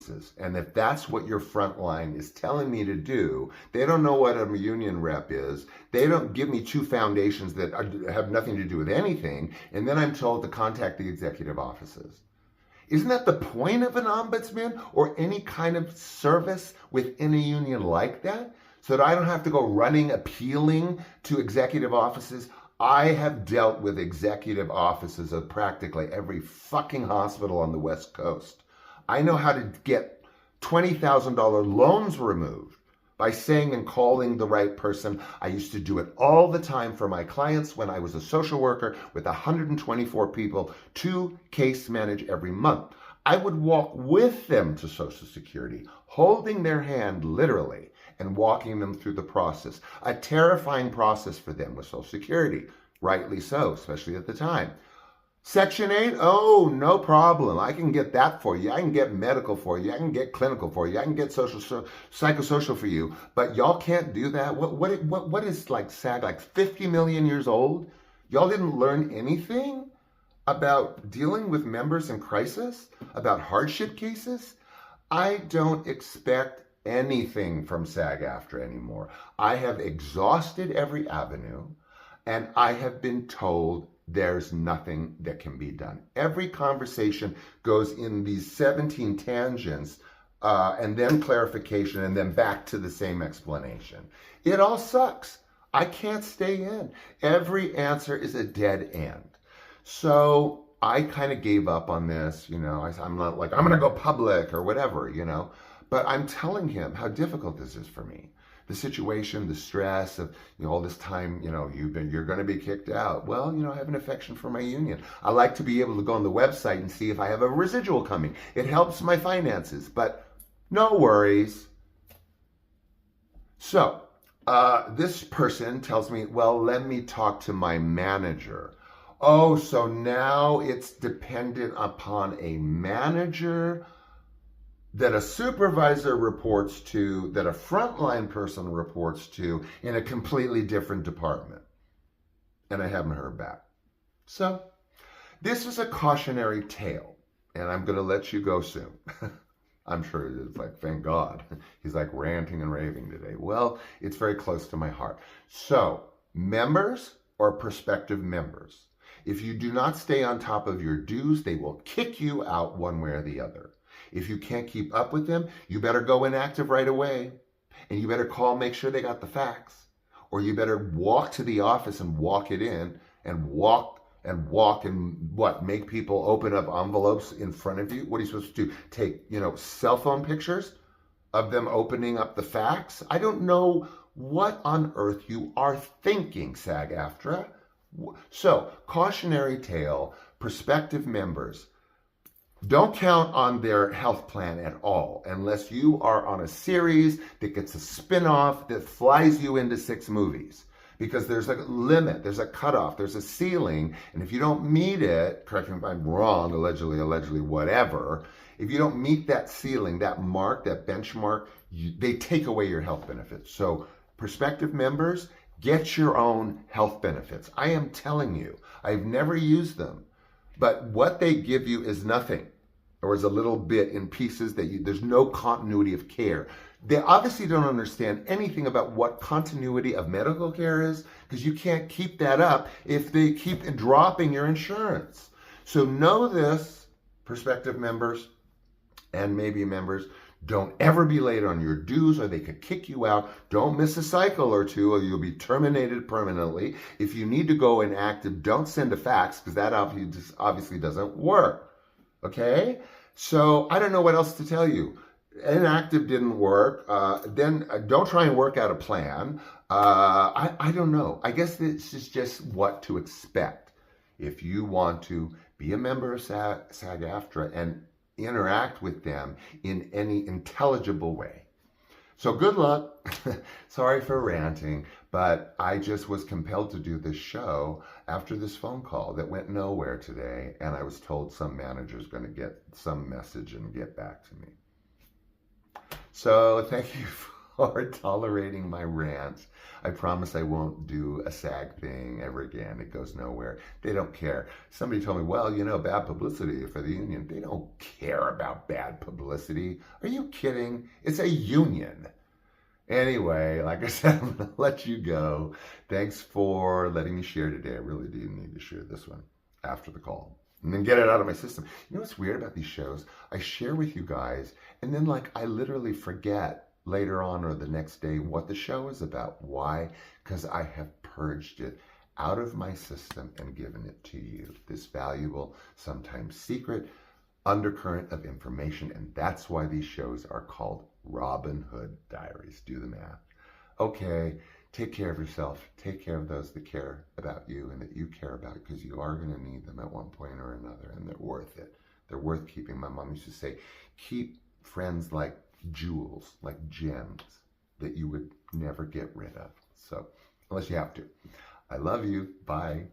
offices. And if that's what your front line is telling me to do, they don't know what a union rep is. They don't give me two foundations that have nothing to do with anything. And then I'm told to contact the executive offices. Isn't that the point of an ombudsman or any kind of service within a union like that? So that I don't have to go running, appealing to executive offices. I have dealt with executive offices of practically every fucking hospital on the West Coast. I know how to get $20,000 loans removed by saying and calling the right person. I used to do it all the time for my clients when I was a social worker with 124 people to case manage every month. I would walk with them to Social Security, holding their hand literally and walking them through the process. A terrifying process for them with Social Security, rightly so, especially at the time. Section 8, oh, no problem. I can get that for you. I can get medical for you. I can get clinical for you. I can get psychosocial for you. But y'all can't do that. What is like SAG, like 50 million years old? Y'all didn't learn anything about dealing with members in crisis, about hardship cases? I don't expect anything from SAG-AFTRA anymore. I have exhausted every avenue, and I have been told there's nothing that can be done. Every conversation goes in these 17 tangents, and then clarification, and then back to the same explanation. It all sucks. I can't stay in. Every answer is a dead end. So I kind of gave up on this, I'm not like, I'm going to go public or whatever, But I'm telling him how difficult this is for me. The situation, the stress of all this time, you're going to be kicked out. Well, I have an affection for my union. I like to be able to go on the website and see if I have a residual coming. It helps my finances, but no worries. So this person tells me, well, let me talk to my manager. Oh, so now it's dependent upon a manager that a supervisor reports to, that a frontline person reports to in a completely different department. And I haven't heard back. So this is a cautionary tale, and I'm going to let you go soon. I'm sure it is like, thank God. He's like ranting and raving today. Well, it's very close to my heart. So members or prospective members, if you do not stay on top of your dues, they will kick you out one way or the other. If you can't keep up with them, you better go inactive right away. And you better call, make sure they got the facts. Or you better walk to the office and walk it in and walk and what? Make people open up envelopes in front of you? What are you supposed to do? Take, cell phone pictures of them opening up the facts? I don't know what on earth you are thinking, SAG-AFTRA. So, cautionary tale, prospective members, don't count on their health plan at all unless you are on a series that gets a spin-off that flies you into 6 movies. Because there's a limit, there's a cutoff, there's a ceiling, and if you don't meet it, correct me if I'm wrong, allegedly, whatever, if you don't meet that ceiling, that mark, that benchmark, they take away your health benefits. So prospective members, get your own health benefits. I am telling you, I've never used them. But what they give you is nothing, or is a little bit in pieces that there's no continuity of care. They obviously don't understand anything about what continuity of medical care is, because you can't keep that up if they keep dropping your insurance. So know this, prospective members and maybe members, don't ever be late on your dues or they could kick you out. Don't miss a cycle or two or you'll be terminated permanently. If you need to go inactive, don't send a fax because that obviously doesn't work. Okay? So I don't know what else to tell you. Inactive didn't work. Then don't try and work out a plan. I don't know. I guess this is just what to expect if you want to be a member of SAG-AFTRA and interact with them in any intelligible way. So good luck. Sorry for ranting, but I just was compelled to do this show after this phone call that went nowhere today, and I was told some manager's going to get some message and get back to me. So thank you are tolerating my rants. I promise I won't do a SAG thing ever again. It goes nowhere. They don't care. Somebody told me, well, you know, bad publicity for the union. They don't care about bad publicity. Are you kidding? It's a union. Anyway, like I said, I'm going to let you go. Thanks for letting me share today. I really do need to share this one after the call and then get it out of my system. You know what's weird about these shows? I share with you guys, and then like I literally forget later on or the next day what the show is about. Why? Because I have purged it out of my system and given it to you. This valuable, sometimes secret undercurrent of information, and that's why these shows are called Robin Hood Diaries. Do the math. Okay, take care of yourself. Take care of those that care about you and that you care about, because you are going to need them at one point or another, and they're worth it. They're worth keeping. My mom used to say, keep friends like jewels, like gems that you would never get rid of. So, unless you have to. I love you. Bye.